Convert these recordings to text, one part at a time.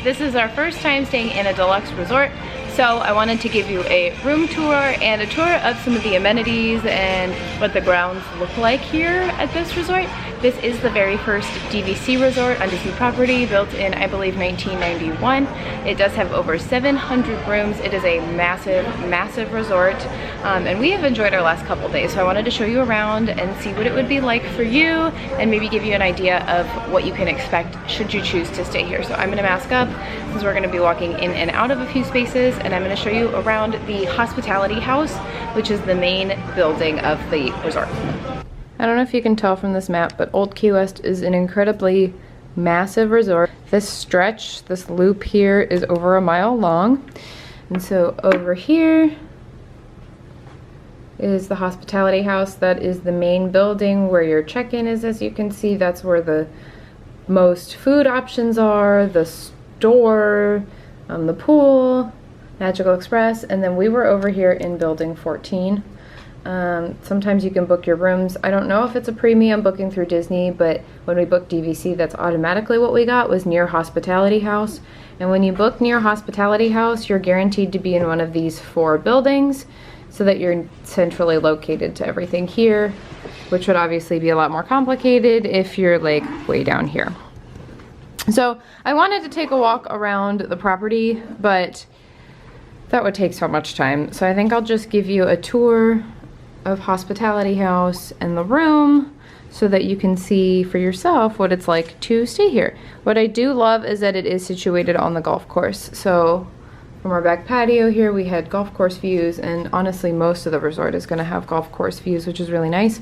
This is our first time staying in a deluxe resort, so I wanted to give you a room tour and a tour of some of the amenities and what the grounds look like here at this resort. This is the very first DVC resort on Disney property, built in, I believe, 1991. It does have over 700 rooms. It is a massive, massive resort, and we have enjoyed our last couple days. So I wanted to show you around and see what it would be like for you, and maybe give you an idea of what you can expect should you choose to stay here. So I'm gonna mask up, since we're gonna be walking in and out of a few spaces, and I'm gonna show you around the hospitality house, which is the main building of the resort. I don't know if you can tell from this map, but Old Key West is an incredibly massive resort. This stretch, this loop here, is over 1 mile long. And so over here is the hospitality house. That is the main building where your check-in is. As you can see, that's where the most food options are, the store, the pool, Magical Express, and then we were over here in building 14. Sometimes you can book your rooms. I don't know if it's a premium booking through Disney, but when we booked DVC, that's automatically what we got, was near Hospitality House. And when you book near Hospitality House, you're guaranteed to be in one of these 4 buildings, so that you're centrally located to everything here, which would obviously be a lot more complicated if you're like way down here. So I wanted to take a walk around the property, but that would take so much time. So I think I'll just give you a tour of Hospitality House and the room, so that you can see for yourself what it's like to stay here. What I do love is that it is situated on the golf course. So from our back patio here, we had golf course views, and honestly most of the resort is going to have golf course views, which is really nice.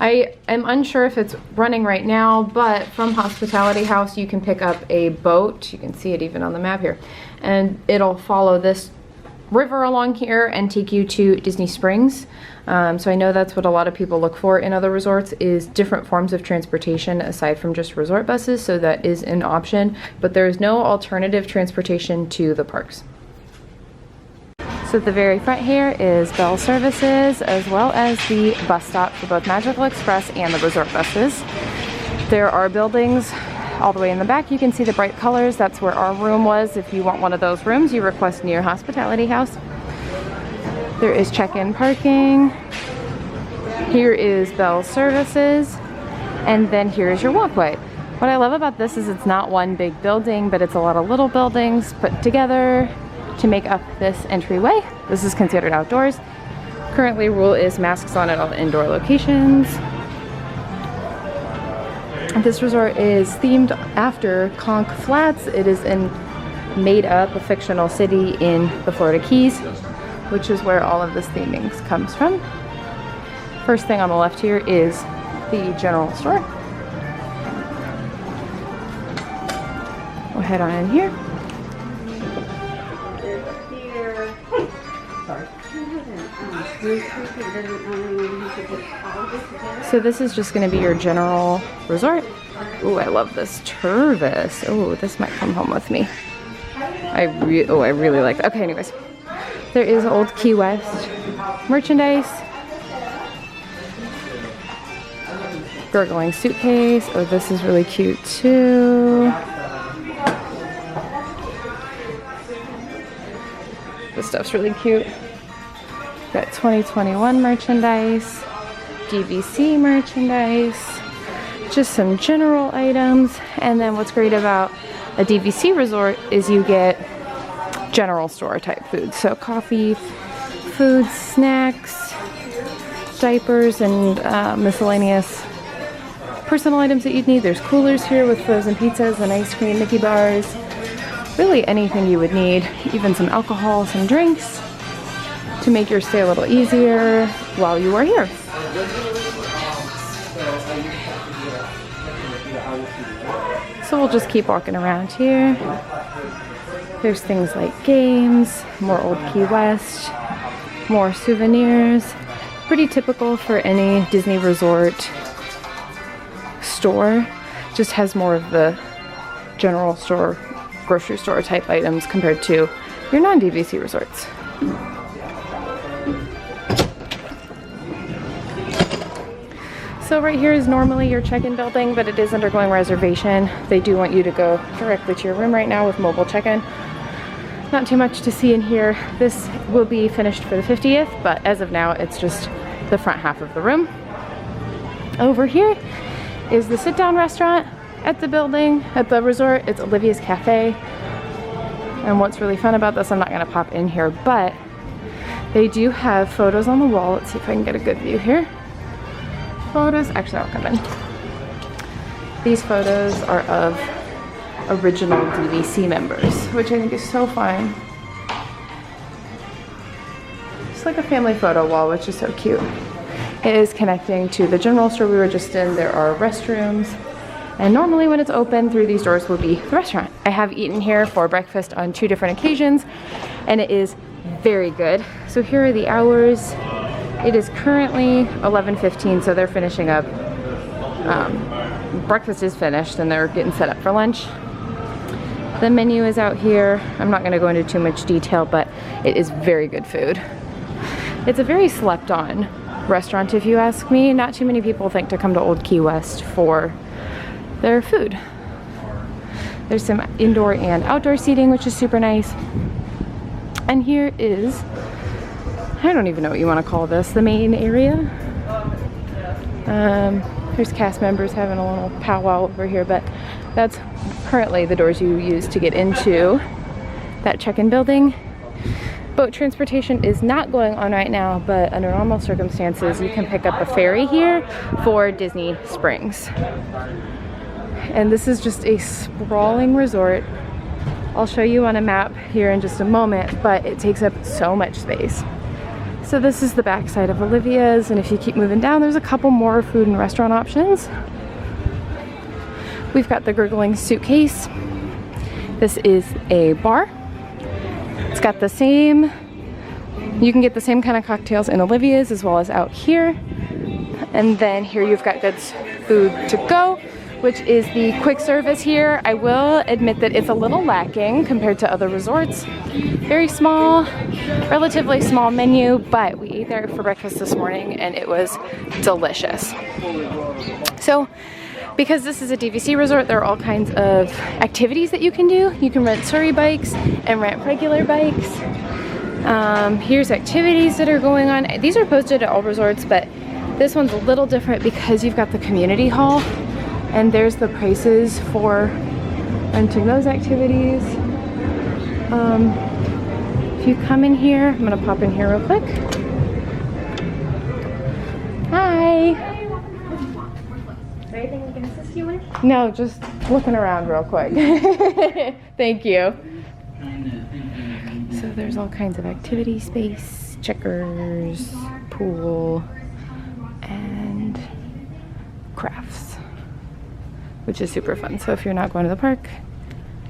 I am unsure if it's running right now, but from Hospitality House you can pick up a boat. You can see it even on the map here, and it'll follow this river along here and take you to Disney Springs. So I know that's what a lot of people look for in other resorts, is different forms of transportation aside from just resort buses. So that is an option, but there is no alternative transportation to the parks. So at the very front here is Bell Services, as well as the bus stop for both Magical Express and the resort buses. There are buildings all the way in the back. You can see the bright colors. That's where our room was. If you want one of those rooms, you request near Hospitality House. There is check-in parking. Here is Bell Services, and then here is your walkway. What I love about this is it's not one big building, but it's a lot of little buildings put together to make up this entryway. This is considered outdoors. Currently, rule is masks on at all indoor locations. This resort is themed after Conch Flats. It is made up a fictional city in the Florida Keys, which is where all of this theming comes from. First thing on the left here is the general store. We'll head on in here. So this is just going to be your general resort. Ooh, I love this Turvis. Oh, this might come home with me. I really like that. Okay, anyways. There is Old Key West merchandise. Gurgling suitcase. Oh, this is really cute too. This stuff's really cute. Got 2021 merchandise, DVC merchandise, just some general items. And then what's great about a DVC resort is you get general store type food. So coffee, food, snacks, diapers, and miscellaneous personal items that you'd need. There's coolers here with frozen pizzas and ice cream, Mickey bars, really anything you would need, even some alcohol, some drinks, to make your stay a little easier while you are here. So we'll just keep walking around here. There's things like games, more Old Key West, more souvenirs. Pretty typical for any Disney resort store. Just has more of the general store, grocery store type items compared to your non-DVC resorts. So right here is normally your check-in building, but it is undergoing reservation. They do want you to go directly to your room right now with mobile check-in. Not too much to see in here. This will be finished for the 50th, but as of now, it's just the front half of the room. Over here is the sit-down restaurant at the building, at the resort. It's Olivia's Cafe. And what's really fun about this, I'm not gonna pop in here, but they do have photos on the wall. Let's see if I can get a good view here. Photos, actually I'll come in. These photos are of original DVC members, which I think is so fun. It's like a family photo wall, which is so cute. It is connecting to the general store we were just in. There are restrooms, and normally when it's open through these doors will be the restaurant. I have eaten here for breakfast on 2 different occasions, and it is very good. So here are the hours. It is currently 11:15, so they're finishing up. Breakfast is finished and they're getting set up for lunch. The menu is out here. I'm not gonna go into too much detail, but it is very good food. It's a very slept on restaurant if you ask me. Not too many people think to come to Old Key West for their food. There's some indoor and outdoor seating, which is super nice. And here is, I don't even know what you want to call this, the main area. There's cast members having a little powwow over here, but that's currently the doors you use to get into that check-in building. Boat transportation is not going on right now, but under normal circumstances, you can pick up a ferry here for Disney Springs. And this is just a sprawling resort. I'll show you on a map here in just a moment, but it takes up so much space. So this is the back side of Olivia's, and if you keep moving down, there's a couple more food and restaurant options. We've got the Gurgling Suitcase. This is a bar. It's got the same, you can get the same kind of cocktails in Olivia's as well as out here. And then here you've got good food to go, which is the quick service here. I will admit that it's a little lacking compared to other resorts. Very small, relatively small menu, but we ate there for breakfast this morning and it was delicious. So, because this is a DVC resort, there are all kinds of activities that you can do. You can rent Surrey bikes and rent regular bikes. Here's activities that are going on. These are posted at all resorts, but this one's a little different because you've got the community hall. And there's the prices for renting those activities. If you come in here, I'm gonna pop in here real quick. Hi. Is there anything we can assist you with? No, just looking around real quick. Thank you. So there's all kinds of activity space, checkers, pool, and crafts, which is super fun. So if you're not going to the park,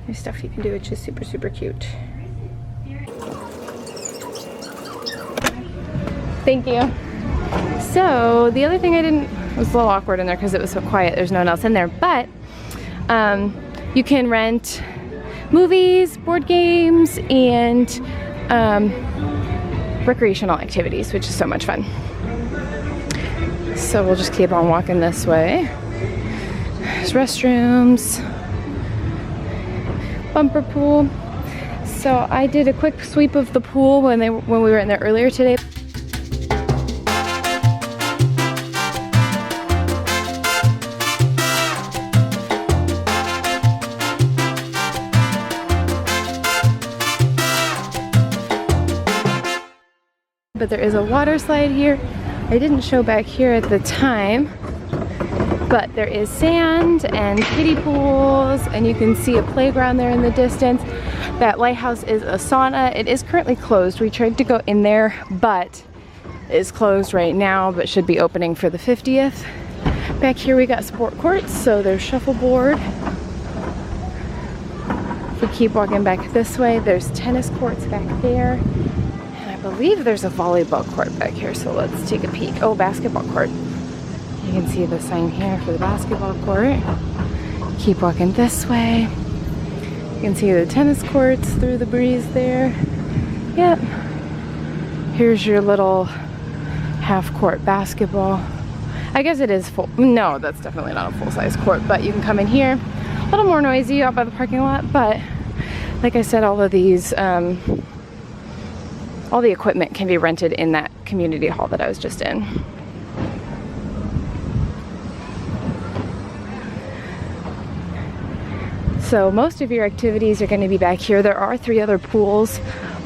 there's stuff you can do, which is super, super cute. Thank you. So the other thing it was a little awkward in there because it was so quiet, there's no one else in there, but you can rent movies, board games, and recreational activities, which is so much fun. So we'll just keep on walking this way. There's restrooms, bumper pool. So I did a quick sweep of the pool when we were in there earlier today. But there is a water slide here. I didn't show back here at the time, but there is sand and kiddie pools, and you can see a playground there in the distance. That lighthouse is a sauna. It is currently closed. We tried to go in there, but it is closed right now, but should be opening for the 50th. Back here we got sport courts, so there's shuffleboard. If we keep walking back this way, there's tennis courts back there. I believe there's a volleyball court back here, so let's take a peek. Oh, basketball court. You can see the sign here for the basketball court. Keep walking this way. You can see the tennis courts through the breeze there. Yep. Here's your little half-court basketball. I guess it is full. No, that's definitely not a full-size court, but you can come in here. A little more noisy out by the parking lot, but like I said, all of these, all the equipment can be rented in that community hall that I was just in. So most of your activities are going to be back here. There are 3 other pools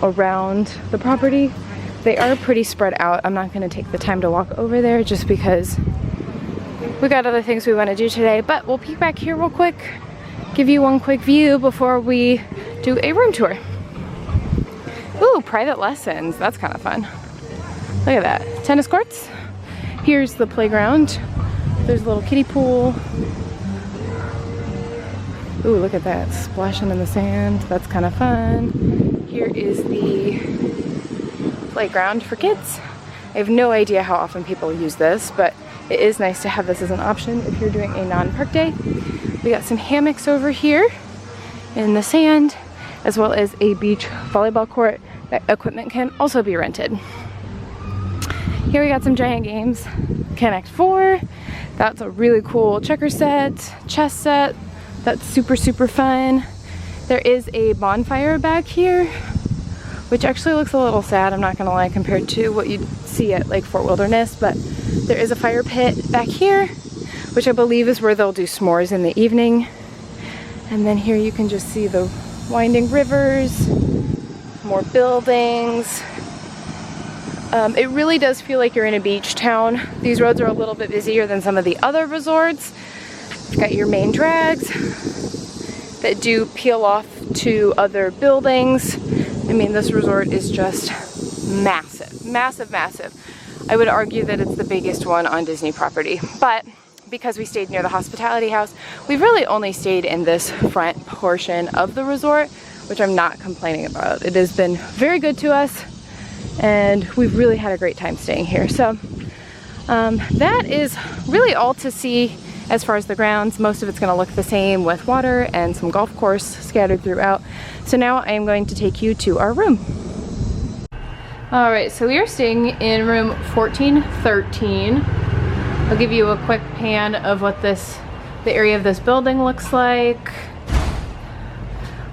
around the property. They are pretty spread out. I'm not going to take the time to walk over there just because we got other things we want to do today, but we'll peek back here real quick, give you one quick view before we do a room tour. Ooh, private lessons. That's kind of fun. Look at that. Tennis courts. Here's the playground. There's a little kiddie pool. Ooh, look at that. Splashing in the sand. That's kind of fun. Here is the playground for kids. I have no idea how often people use this, but it is nice to have this as an option if you're doing a non-park day. We got some hammocks over here in the sand, as well as a beach volleyball court. That equipment can also be rented. Here we got some giant games. Connect 4. That's a really cool checker set, chess set. That's super, super fun. There is a bonfire back here, which actually looks a little sad, I'm not gonna lie, compared to what you'd see at like Fort Wilderness, but there is a fire pit back here, which I believe is where they'll do s'mores in the evening. And then here you can just see the winding rivers, more buildings. It really does feel like you're in a beach town. These roads are a little bit busier than some of the other resorts. You've got your main drags that do peel off to other buildings. I mean, this resort is just massive, massive, massive. I would argue that it's the biggest one on Disney property, but because we stayed near the hospitality house, we've really only stayed in this front portion of the resort, which I'm not complaining about. It has been very good to us, and we've really had a great time staying here. So that is really all to see as far as the grounds. Most of it's going to look the same with water and some golf course scattered throughout. So now I am going to take you to our room. All right, so we are staying in room 1413. I'll give you a quick pan of what the area of this building looks like.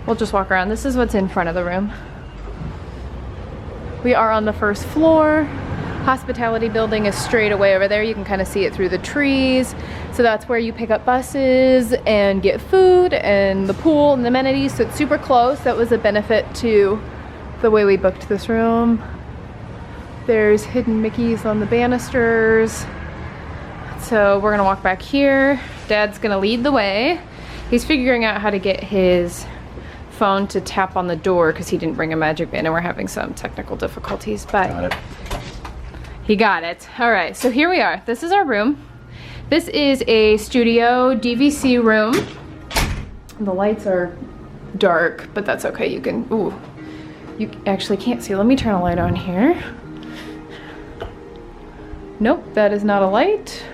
We'll just walk around. This is what's in front of the room. We are on the first floor. Hospitality building is straight away over there. You can kind of see it through the trees. So that's where you pick up buses and get food and the pool and the amenities. So it's super close. That was a benefit to the way we booked this room. There's hidden Mickeys on the banisters. So we're gonna walk back here. Dad's gonna lead the way. He's figuring out how to get his phone to tap on the door because he didn't bring a magic band and we're having some technical difficulties, but got it. He got it. All right, so here we are. This is our room. This is a studio DVC room. The lights are dark, but that's okay. You can, ooh, you actually can't see. Let me turn a light on here. Nope, that is not a light.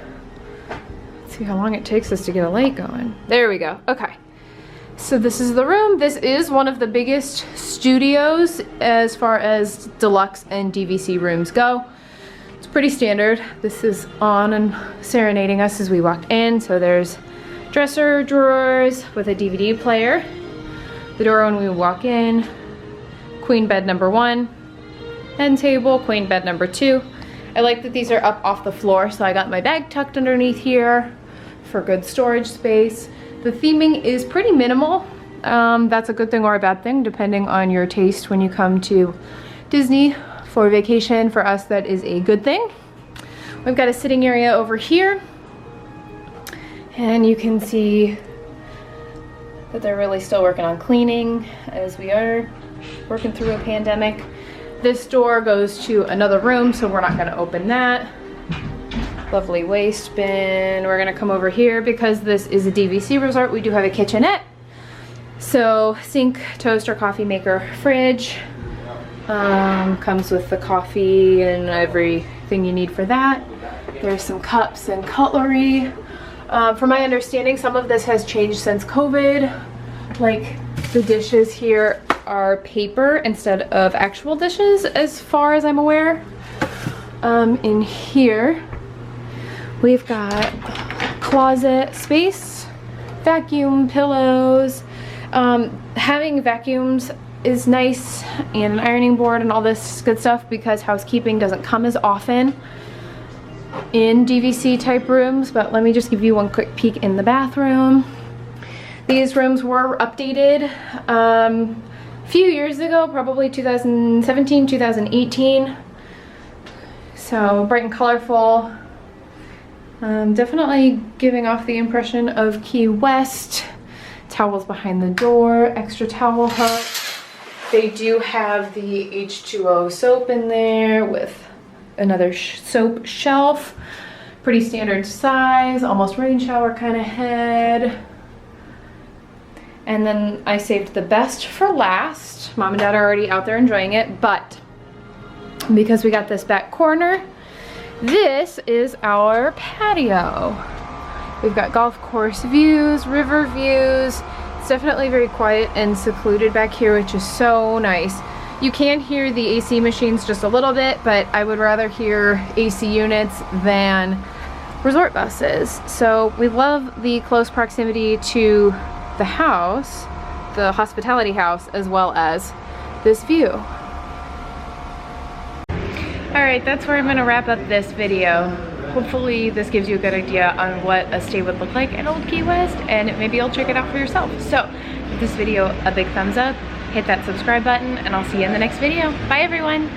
Let's see how long it takes us to get a light going. There we go, okay. So this is the room. This is one of the biggest studios as far as deluxe and DVC rooms go. It's pretty standard. This is on and serenading us as we walked in. So there's dresser drawers with a DVD player. The door when we walk in, queen bed number 1, end table, queen bed number 2. I like that these are up off the floor, so I got my bag tucked underneath here for good storage space. The theming is pretty minimal. That's a good thing or a bad thing, depending on your taste when you come to Disney for vacation. For us, that is a good thing. We've got a sitting area over here, and you can see that they're really still working on cleaning as we are working through a pandemic. This door goes to another room, so we're not gonna open that. Lovely waste bin. We're gonna come over here because this is a DVC resort. We do have a kitchenette. So sink, toaster, coffee maker, fridge. Comes with the coffee and everything you need for that. There's some cups and cutlery. From my understanding, some of this has changed since COVID. Like the dishes here are paper instead of actual dishes as far as I'm aware. In here We've got closet space, vacuum, pillows. Having vacuums is nice, and an ironing board and all this good stuff because housekeeping doesn't come as often in DVC type rooms. But let me just give you one quick peek in the bathroom. These rooms were updated a few years ago, probably 2017, 2018. So bright and colorful. Definitely giving off the impression of Key West. Towels behind the door, extra towel hook. They do have the H2O soap in there with another soap shelf. Pretty standard size, almost rain shower kind of head. And then I saved the best for last. Mom and Dad are already out there enjoying it, but because we got this back corner, this is our patio. We've got golf course views, river views. It's definitely very quiet and secluded back here, which is so nice. You can hear the AC machines just a little bit, but I would rather hear AC units than resort buses. So we love the close proximity to the house, the hospitality house, as well as this view. Alright, that's where I'm going to wrap up this video. Hopefully this gives you a good idea on what a stay would look like in Old Key West, and maybe you'll check it out for yourself. So give this video a big thumbs up, hit that subscribe button, and I'll see you in the next video. Bye everyone!